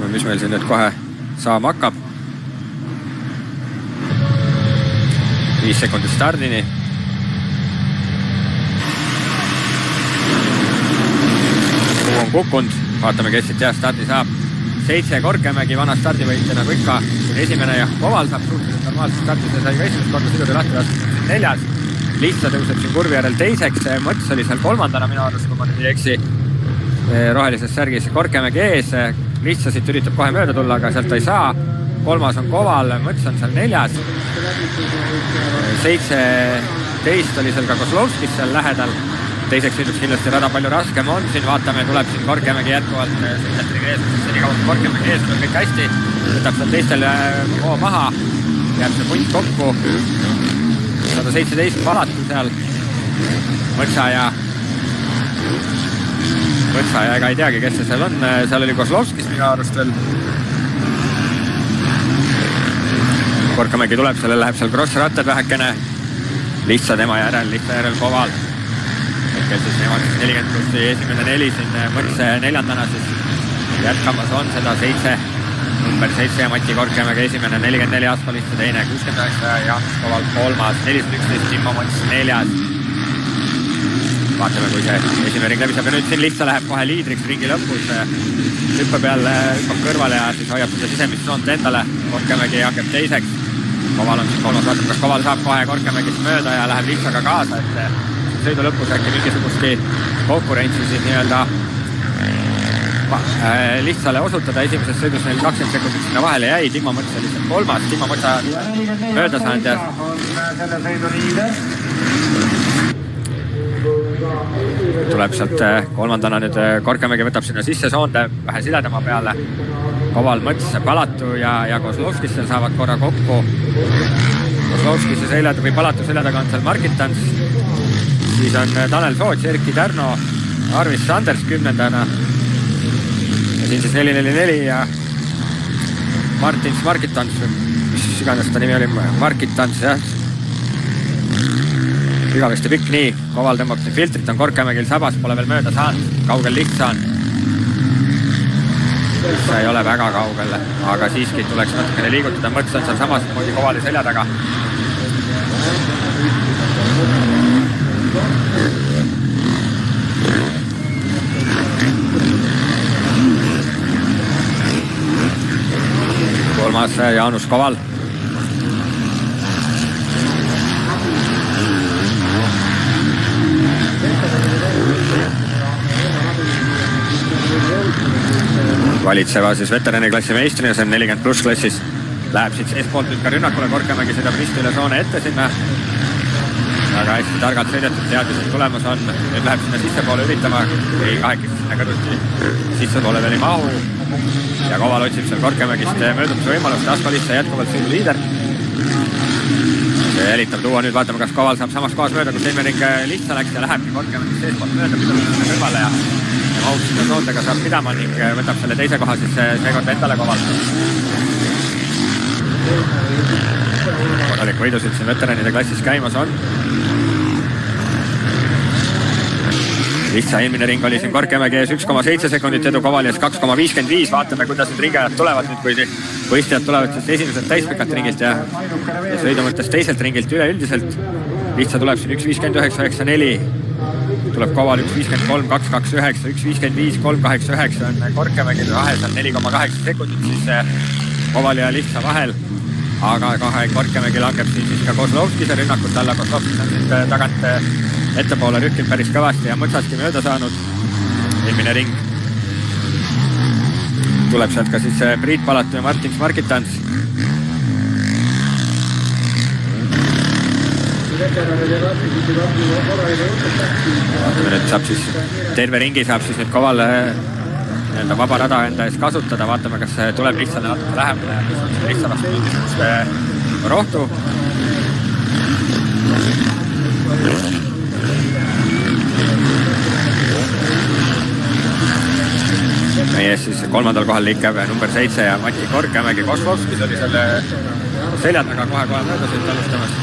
vaatame, mis meil siin nüüd kohe saama hakkab. 5 sekundit stardini. Kuhu on kukkunud, vaatame, kes siit heast stardi saab. 7 Korkemägi, vana stardivõitja nagu ikka, esimene ja Koval saab suhteliselt normaalselt stardi, see sai ka esimest korda sõiduri lahti lastud 4. Lihtsa tõuseb siin kurvi järel 2. Mõts oli seal 3. minu arust, kui ma nüüd ei eksi, rohelises särgis Korkemägi ees. Lihtsa siit üritab kohe mööda tulla, aga sealt ta ei saa. 3. on Koval, Mõts on seal 4. 17 oli seal ka Kozlovskis seal lähedal. Teiseks sõiduks kindlasti rada palju raskem on. Siin vaatame, tuleb siin Korkemägi jätkuvalt sõidetriga ees. Nii kaudu Korkemägi ees on kõik hästi. Võtab seal teistel hoo maha. Jääb see punt kokku. 117 palatu seal. Mõtsa ja ega ei teagi, kes see seal on. Seal oli Kozlovskis minu arust veel. Korkemägi tuleb, sellel läheb seal cross-rattad vähekene. Lihtsa tema järel Koval. Hetkel siis nemad 40 pluss esimene 4 siin Mõts 4. siis jätkamas on seda 7. Number 7 ja Mati Korkemägi esimene 44 Asfalisse, teine 69 Jaanus Koval 3. 411 Timmo Mõts 4. Vaatame, kui see esimene ring läbi saab ja nüüd siin Lihtsa läheb kohe liidriks ringi lõpus. Hüppab kõrvale ja siis hoiab seda sisemissoont endale. Korkemägi hakkab 2. Koval on siis 3. Vaatame, kas Koval saab kohe Korkemägist mööda ja läheb Lihtsaga kaasa, et sõidu lõpus äkki mingisugustki konkurentsi siis nii-öelda Lihtsale osutada. Esimeses sõidus neil 20 sekundit sinna vahele jäi, Timmo Mõts oli lihtsalt 3. Timmo Mõtsa mööda saanud ja tuleb sealt 3. nüüd Korkemägi võtab sinna sisse soonde vähe siledama peale. Koval, Mõts, Palatu ja Kozlovskis seal saavad korra kokku. Kozlovskis või Palatu selja taga on seal Markitans. Siis on Tanel Soots, Erki Tärno, Arvis Sanders 10. Ja siin siis 444 ja Markitans, mis iganes ta nimi oli, Markitans, jah. Igavesti pikk nii, Koval tõmbab siin filtrit, on Korkemägil sabas, pole veel mööda saanud, kaugel Lihtsa on. Lihtsa ei ole väga kaugel, aga siiski tuleks natukene liigutada, Mõts on seal samas moodi Kovali selja taga. Kolmas Jaanus Koval. Valitseva siis veteraniklassi meistrina, see on 40 pluss klassis. Läheb siit seespoolt nüüd ka rünnakule, Korkemägi sõidab risti üle soone ette sinna. Väga hästi targalt sõidetud, teadis, et tulemas on. Nüüd läheb sinna sissepoole üritama, ei kahekesi sinna kõrvuti sissepoole veel ei mahu. Ja Koval otsib seal Korkemägist möödumise võimalust, Asfalisse jätkuvalt sõidu liider. See jälitab tuua, nüüd vaatame, kas Koval saab samas kohas mööda, kus eelmine ring Lihtsa läks ja lähebki Korkemägist seespoolt mööda, pidama kõrvale ja mahub sinna soontega saab pidama ning võtab selle teise koha siis seekord endale Koval. Korralik võidusõit siin veteranide klassis käimas on. Lihtsa eelmine ring oli siin Korkemägi ees 1,7 sekundit, edu Kovali ees 2,55. Vaatame, kuidas nüüd ringajad tulevad nüüd, kui võistlejad tulevad siis esimeselt täispikalt ringist ja sõidu mõttes teiselt ringilt üleüldiselt. Lihtsa tuleb siin 1,59,94. Tuleb Koval 1,53, 2,29, 1,55, 3,89 on Korkemägi vahel seal 4,8 sekundit siis Koval ja Lihtsa vahel. Aga kohe Korkemägi langeb siis ka Kozlovskise rünnakut alla. Kozlovskis on siis tagant ettepoole rühkinud päris kõvasti ja Mõtsaski mööda saanud eelmine ring. Tuleb sealt ka siis Priit Palatu ja Martins Markitans. Nüüd saab siis terve ringi saab siis nüüd Koval nii-öelda vaba rada enda ees kasutada. Vaatame, kas tuleb Lihtsale natuke lähemale ja mis on see Lihtsa vastu mingisugust rohtu. Meie ees siis 3. kohal liikev number 7 ja Mati Korkemägi. Kozlovskis oli selle selja taga kohe mööda siit alustamas.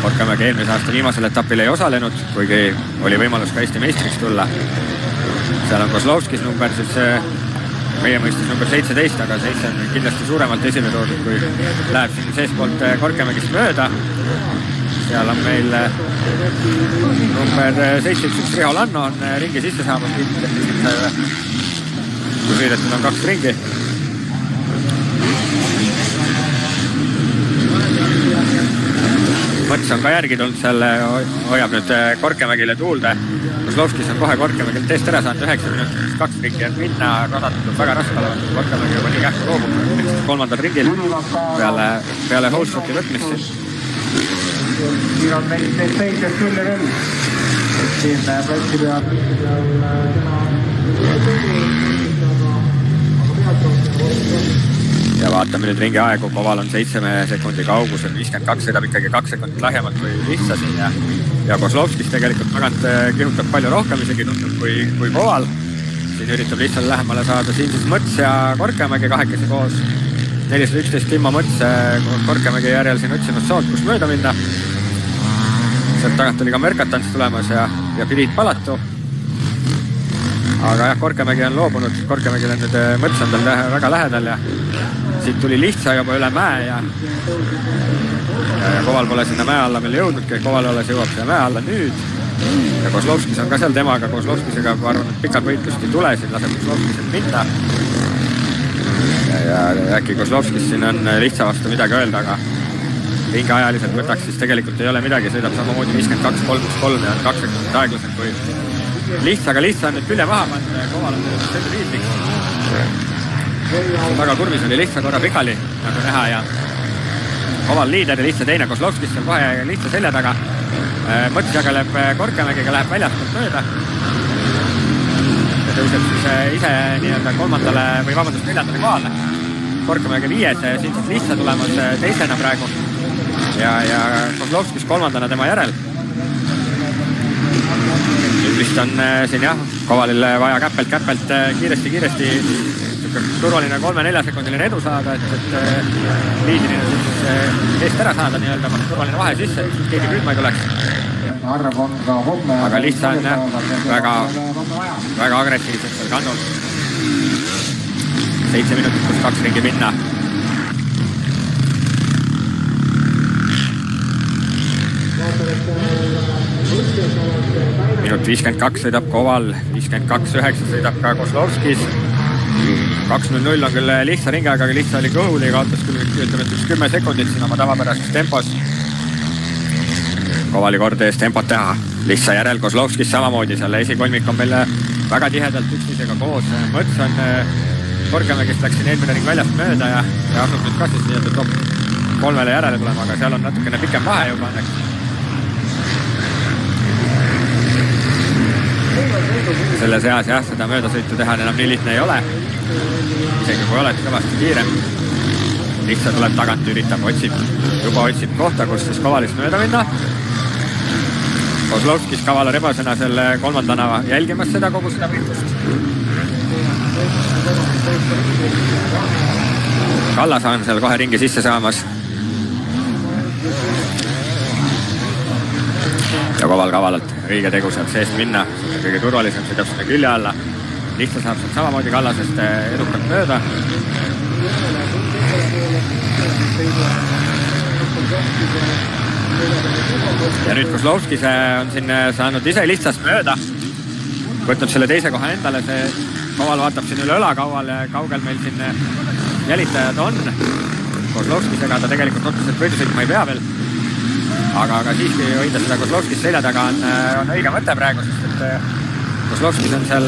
Korkemägi eelmise aasta viimasel etapil ei osalenud, kuigi oli võimalus ka Eesti meistriks tulla. seal on Kozlovskis number siis meie mõistes number 17, aga 7 on kindlasti suuremalt esile toodud, kui läheb siin seespoolt Korkemägist mööda. Seal on meil number 7-1 Riho Lanno on ringi sisse saamas, kui sõidetud on 2 ringi. Mõts on ka järgi tulnud seal, hoiab nüüd Korkemägile tuulde. Kozlovskis on kohe Korkemägil teest ära saanud 9 minutit, 2 ringi on minna, rodatud on väga raske olevat. Korkemägi juba nii kähku loobub, 3. ringil peale holstshoti võtmist. Siin on neid seisjad küll ja küll. Siin platsi peal ja vaatame nüüd ringi aegu, Koval on 7 sekundi kaugusel, 52 sõidab ikkagi 2 sekundit lahjemalt kui Lihtsa siin ja Kozlovskis tegelikult tagant kihutab palju rohkem isegi tundub kui Koval. Siin üritab Lihtsale lähemale saada siin siis Mõts ja Korkemägi kahekesi koos. 411 Timmo Mõts Korkemägi järjel siin otsinud sood, kus mööda minna. Sealt tagant oli ka Merkatans tulemas ja Pilit Palatu. Aga jah, Korkemägi on loobunud, Korkemägil on nüüd Mõts on tal väga lähedal ja siit tuli Lihtsa juba üle mäe ja Koval pole sinna mäe alla veel jõudnudki, Koval alles jõuab sinna mäe alla nüüd. Ja Kozlovskis on ka seal temaga, Kozlovskisega ma arvan, et pikad võitlust ei tule, siin laseb Kozlovskiselt minna. Ja äkki Kozlovskis siin on Lihtsa vastu midagi öelda, aga ringi ajaliselt võtaks siis tegelikult ei ole midagi, sõidab samamoodi 52-3-3 ja on 2 sekundit aeglasem kui Lihtsa, aga Lihtsa on nüüd külje maha pannud, Koval on nüüd liidriks. Taga kurvis oli Lihtsa korra pikali, nagu näha ja Koval liider ja Lihtsa teine, Kozlovskis on kohe Lihtsa selja taga. Mõts jageleb Korkemägiga, läheb väljastult mööda. Ja tõuseb siis ise nii-öelda 4. kohale. Korkemägi 5, siin siis Lihtsa tulemas teisena praegu. Ja Kozlovskis 3. tema järel. Nüüd vist on siin jah, Kovalil vaja käppelt kiiresti turvaline 3-4 sekundiline edu saada, et liidrina siis eest ära saada nii-öelda, turvaline vahe sisse, et keegi rühma ei tuleks. Aga Lihtsa on väga agressiivselt seal kannul. 7 minutit kus 2 ringi minna. Minut 52 sõidab Koval, 52-9 sõidab ka Kozlovskis. 2.00 on küll Lihtsa ringi, aga Lihtsa oli kõhul ja kaotas küll 10 sekundit siin oma tavapärases tempos. Kovali kord ees tempot teha. Lihtsa järel Kozlovskis samamoodi, seal esikolmik on meil väga tihedalt üksteisega koos. Mõts on Korkemägist läks siin eelmine ring väljast mööda ja asub nüüd ka siis nii-öelda top 3 järele tulema, aga seal on natukene pikem vahe juba õnneks. Selles eas jah, seda möödasõitu teha enam nii lihtne ei ole. Isegi kui oled kõvasti kiirem. Lihtsa tuleb tagant, üritab, otsib kohta, kus siis Kovalist mööda minna. Kozlovskis kavala rebasena selle 3. jälgimas seda kogu seda võitlust. Kallas on seal kohe ringi sisse saamas. Ja Koval kavalalt õige tegu sealt seest minna. Kõige turvalisem sõidab sinna külje alla. Lihtsa saab sealt samamoodi Kallasest edukalt mööda. Ja nüüd Kozlovskis on siin saanud ise Lihtsast mööda. Võtnud selle teise koha endale. See Koval vaatab siin üle õla kaugel meil siin jälitajad on. Kozlovskisega ta tegelikult otseselt võidusõitma ei pea veel. Aga siiski hoida seda Kozlovskis selja taga on õige mõte praegu, sest et Kozlovskis on seal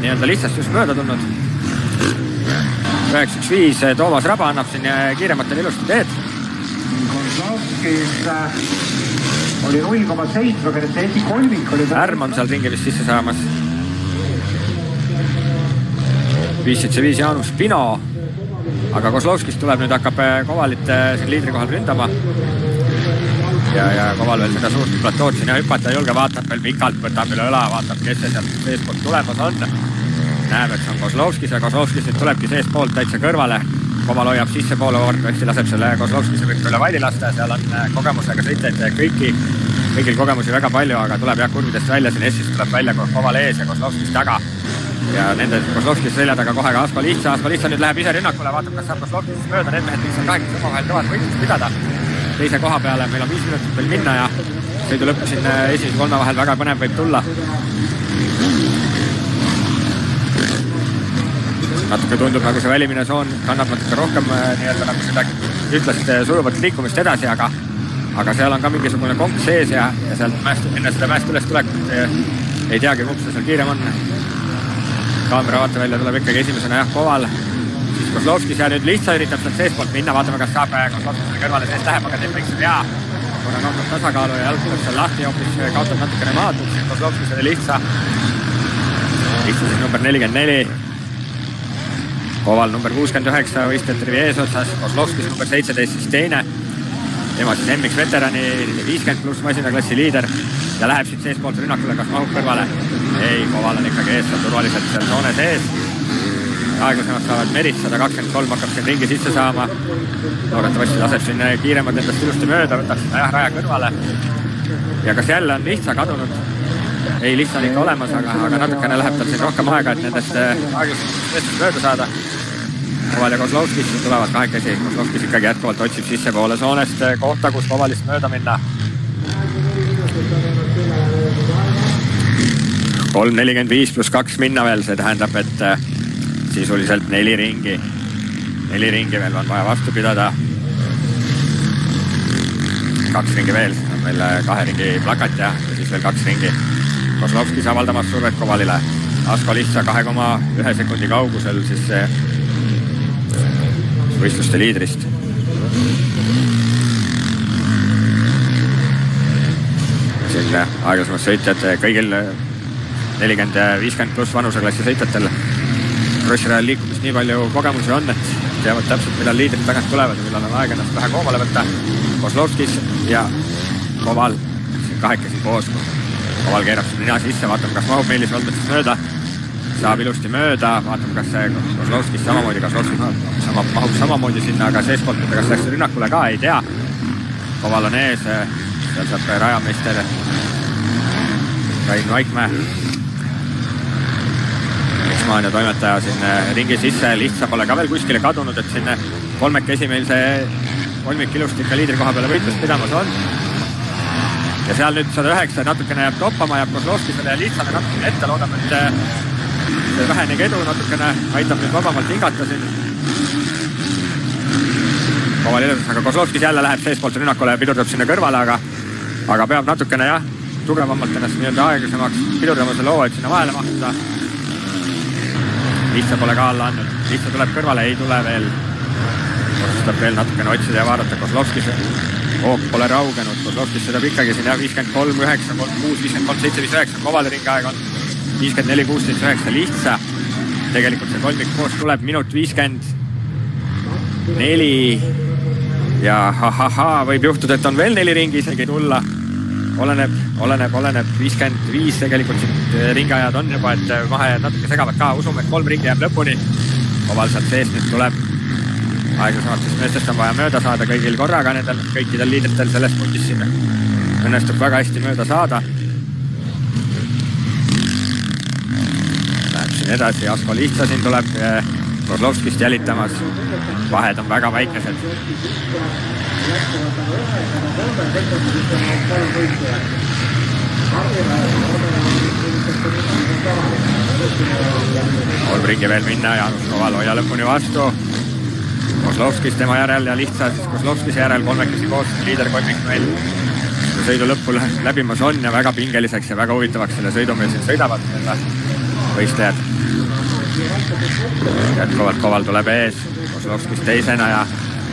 nii-öelda Lihtsast just mööda tulnud. 9-1-5 Toomas Raba annab siin kiirematel ilusti teed. Kozlovskis oli 0,7, aga nüüd Eesti kolmik oli... Ärm on seal ringi vist sisse saamas. 5-5 Jaanus Pino. Aga Kozlovskis tuleb nüüd hakkab Kovalit siin liidri kohal ründama. Ja Koval veel seda suurt platood siin hüpata julge, vaatab veel pikalt, võtab üle õla, vaatab, kes see sealt seespoolt tulemas on. Näeb, et see on Kozlovskis ja Kozlovskis nüüd tulebki seespoolt täitsa kõrvale. Koval hoiab sisse poole Orkvesti, laseb selle Kozlovskise kõik üle valli lasta ja seal on kogemusega sõitjaid kõigil kogemusi väga palju, aga tuleb jah kurvidest välja, siin Essis tuleb välja Koval ees ja Kozlovskis taga. ja nende Kozlovski selja taga kohe ka Asko Lihtsa nüüd läheb ise rünnakule, vaatab, kas saab Kozlovskist mööda, need mehed võiksid kahekesi omavahel kõvad võitlust pidada. Teise koha peale meil on 5 minutit veel minna ja sõidu lõppu siin esimese kolme vahel väga põnev võib tulla. Natuke tundub, nagu see välimine soon kannab natuke rohkem nii-öelda nagu seda ütlast sujuvat liikumist edasi, aga seal on ka mingisugune konk sees ja sealt enne seda mäest üles tulekut ei teagi, kumb see seal kiirem on. Kaamera vaatevälja tuleb ikkagi esimesena Koval, siis Kozlovskis ja nüüd Lihtsa üritab sealt seespoolt minna, vaatame, kas saab Kozlovskis kõrvale seest läheb, aga teeb väikse vea. Kuna kaotab tasakaalu ja jalg tuleb seal lahti, hoopis kaotab natukene maad, Kozlovskis oli Lihtsa siis number 44. Koval number 69 võistlejate rivi eesotsas, Kozlovskis number 17 siis teine. Tema siis MX veterani 50 pluss masinaklassi liider ja läheb siit seespoolt rünnakule, kas mahub kõrvale? Ei, Koval on ikkagi ees, on turvaliselt seal soone sees. Aeglasemad saavad Merit, 123 hakkab siin ringi sisse saama. Loodetavasti laseb siin kiiremad endast ilusti mööda, võtab sinna raja kõrvale. Ja kas jälle on Lihtsa kadunud? Ei, Lihtsa on ikka olemas, aga natukene läheb tal siin rohkem aega, et nendest aeglasemad mööda saada. Koval ja Kozlovskis tulevad kahekesi. Kozlovskis ikkagi jätkuvalt otsib sisse poole soonest kohta, kus Kovalist mööda minna. 3.45 pluss 2 minna veel, see tähendab, et sisuliselt 4 ringi. 4 ringi veel on vaja vastu pidada. 2 ringi veel, on meil 2 ringi plakat ja siis veel 2 ringi. Kozlovskis avaldamas survet Kovalile. Asko Lihtsa 2,1 sekundi kaugusel siis võistluste liidrist. Siin aeglasemas sõitjad kõigil 40-50 pluss vanuseklassi sõitjatel krossirajal liikumist nii palju kogemusi on, et teavad täpselt, millal liidrid tagant tulevad ja millal on aeg ennast vähe koomale võtta. Kozlovskis ja Koval siin kahekesi koos. Koval keerab siin nina sisse, vaatame, kas mahub Meelis Valdmetsas mööda. Saab ilusti mööda, vaatame, kas Kozlovskis samamoodi, mahub samamoodi sinna, aga seespoolt, kas läks rünnakule ka, ei tea. Koval on ees, seal saab rajameister Rain Vaikmäe. Eksmaania toimetaja siin ringi sisse, Lihtsa pole ka veel kuskile kadunud, et siin kolmekesi meil see kolmik ilusti ikka liidri koha peale võitlust pidamas on. Ja seal nüüd 109 natukene jääb toppama, jääb Kozlovskisele ja Lihtsale natukene ette, loodame, et see vähenegi edu natukene aitab nüüd vabamalt hingata siin. Koval ilusas, aga Kozlovskis jälle läheb seespoolt rünnakule ja pidurdab sinna kõrvale, aga peab natukene tugevamalt ennast nii-öelda aeglasemaks pidurdama selle loo, et sinna vahele mahtuda. Lihtsa pole ka alla andnud. Lihtsa tuleb kõrvale, ei tule veel. Otsustab veel natukene otsida ja vaadata Kozlovskis. Hoog pole raugenud. Kozlovskis sõidab ikkagi siin 53, 9, 36, 53, 7, 59. Kovali ringaeg on 54, 16, 9. Lihtsa. Tegelikult see kolmik koos tuleb minut 54. Ja võib juhtuda, et on veel 4 ringi isegi tulla. Oleneb. 55 tegelikult siin ringiajad on juba, et mahajad natuke segavad ka. Usume, et 3 ringi jääb lõpuni. Koval sealt seest nüüd tuleb. Aeglasematest meestest on vaja mööda saada kõigil korraga. Kõikidel liidritel selles pundis siin õnnestub väga hästi mööda saada. Läheb siin edasi. Asko Lihtsa siin tuleb Kozlovskist jälitamas. Vahed on väga väikesed. Kolm ringi veel minna ja Koval hoia lõpuni vastu. Kozlovskis tema järel ja Lihtsa siis Kozlovskise järel kolmekesi koos liiderkolmik meil sõidu lõppu läbimas on ja väga pingeliseks ja väga huvitavaks selle sõidu meil siin sõidavad võistlejad. Jätkuvalt Koval tuleb ees, Kozlovskis teisena ja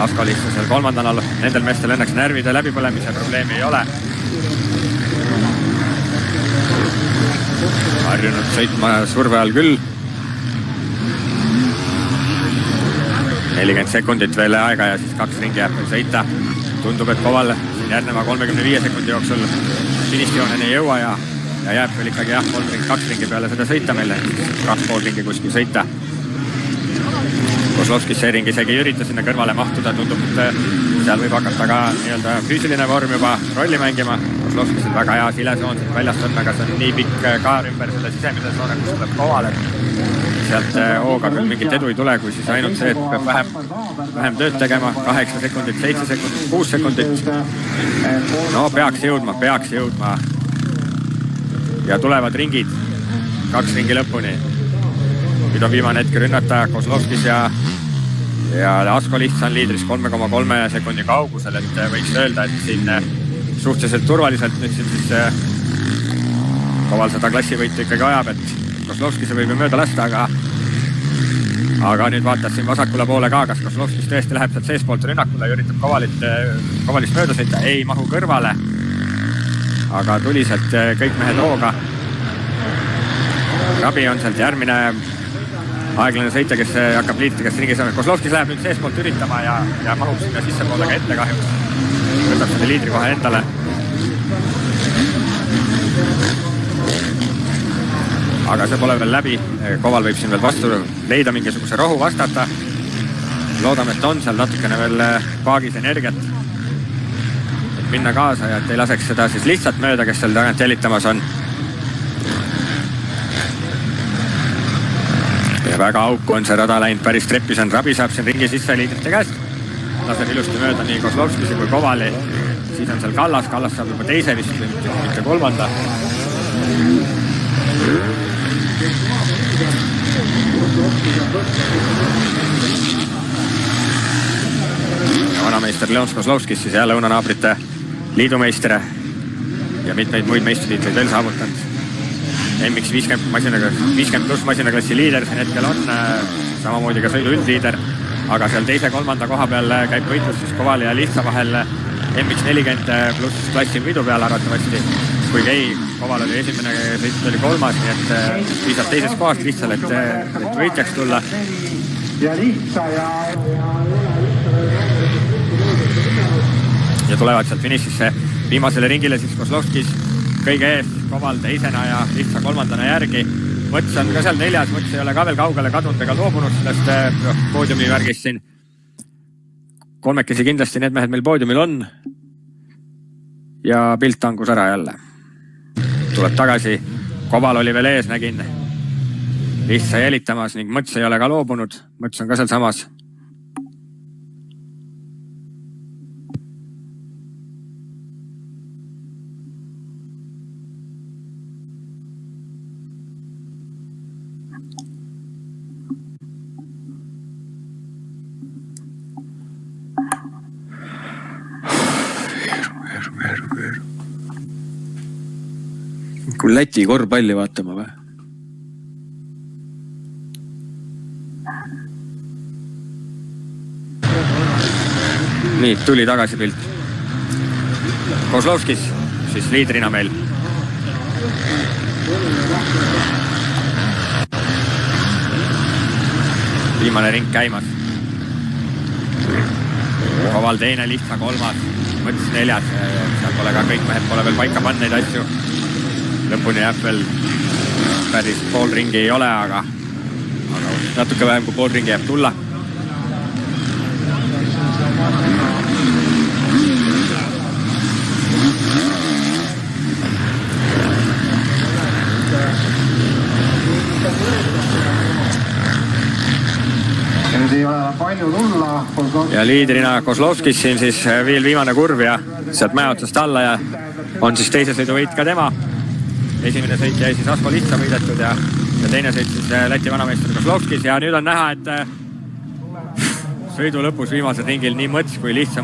Asko Lihtsa seal kolmandana. Nendel meestel õnneks närvide läbipõlemise probleemi ei ole. Harjunud sõitma surve all küll. 40 sekundit veel aega ja siis 2 ringi jääb veel sõita. Tundub, et Koval siin järgneva 35 sekundi jooksul finišijooneni ei jõua ja jääb veel ikkagi 2 ringi peale seda sõita meile. 2,5 ringi kuskil sõita. Kozlovskis see ring isegi ei ürita sinna kõrvale mahtuda, tundub, et seal võib hakata ka nii-öelda füüsiline vorm juba rolli mängima. Kozlovskis on väga hea silesoon siit väljast on, aga see on nii pikk kaar ümber selle sisemise soone, kus tuleb Koval, et sealt hooga küll mingit edu ei tule, kui siis ainult see, et peab vähem tööd tegema, 8 sekundit, 7 sekundit, 6 sekundit. No peaks jõudma. Ja tulevad ringid, 2 ringi lõpuni. Nüüd on viimane hetk rünnata Kozlovskis ja Asko Lihtsa on liidris 3,3 sekundi kaugusel, et võiks öelda, et siin suhteliselt turvaliselt nüüd siis Koval seda klassivõitu ikkagi ajab, et Kozlovskis võib ju mööda lasta, aga nüüd vaatas siin vasakule poole ka, kas Kozlovskis tõesti läheb sealt seespoolt rünnakule ja üritab Kovalist mööda sõita, ei mahu kõrvale, aga tuliselt kõik mehed hooga. Rabi on sealt järgmine aeglane sõitja, kes hakkab liidrite käest ringis. Kozlovskis läheb nüüd seespoolt üritama ja mahub sinna sissepoole ka ette kahjuks. Võtab selle liidri kohe endale. Aga see pole veel läbi. Koval võib siin veel vastu leida mingisuguse rohu vastata. Loodame, et on seal natukene veel paagis energiat, et minna kaasa ja et ei laseks seda siis lihtsalt mööda, kes seal tagant jälitamas on. Ja väga auku on see rada läinud, päris treppis on. Rabi saab siin ringi sisse liidrite käest. Laseb ilusti mööda nii Kozlovskisi kui Kovali. Siis on seal Kallas saab juba teise vist, mitte kolmanda. Ja vanameister Leon Kozlovskis siis jälle lõunanaabrite liidumeister ja mitmeid muid meistritiitleid veel saavutanud. MX 50 pluss masinaklassi liider siin hetkel on, samamoodi ka sõidu üldliider, aga seal teise-kolmanda koha peal käib võitlus siis Kovali ja Lihtsa vahel MX 40 pluss klassi võidu peal arvatavasti, kuigi ei, Koval oli esimene, sõit oli kolmas, nii et piisab teisest kohast Lihtsale, et võitjaks tulla. Ja tulevad sealt finišisse viimasele ringile siis Kozlovskis kõige ees, Koval teisena ja Lihtsa kolmandana järgi. Mõts on ka seal 4, Mõts ei ole ka veel kaugele kadunud ega loobunud sellest poodiumi värgist siin. Kolmekesi kindlasti need mehed meil poodiumil on. Ja pilt tangus ära jälle. Tuleb tagasi, Koval oli veel ees, nägin Lihtsa jälitamas ning Mõts ei ole ka loobunud. Mõts on ka seal samas. Kui Läti korvpalli vaatama või? Nii, tuli tagasi pilt. Kozlovskis siis liidrina meil. Viimane ring käimas. Koval teine, Lihtsa kolmas, Mõts 4. Seal pole ka kõik mehed, pole veel paika pannud neid asju. Lõpuni jääb veel päris pool ringi ei ole, aga natuke vähem kui pool ringi jääb tulla. Ja liidrina Kozlovskis siin siis veel viimane kurv ja sealt mäe otsast alla ja on siis teise sõidu võit ka tema. Esimene sõit jäi siis Asko Lihtsa võidetud ja teine sõit siis Läti vanameister Kozlovskis ja nüüd on näha, et sõidu lõpus viimasel ringil nii Mõts kui Lihtsa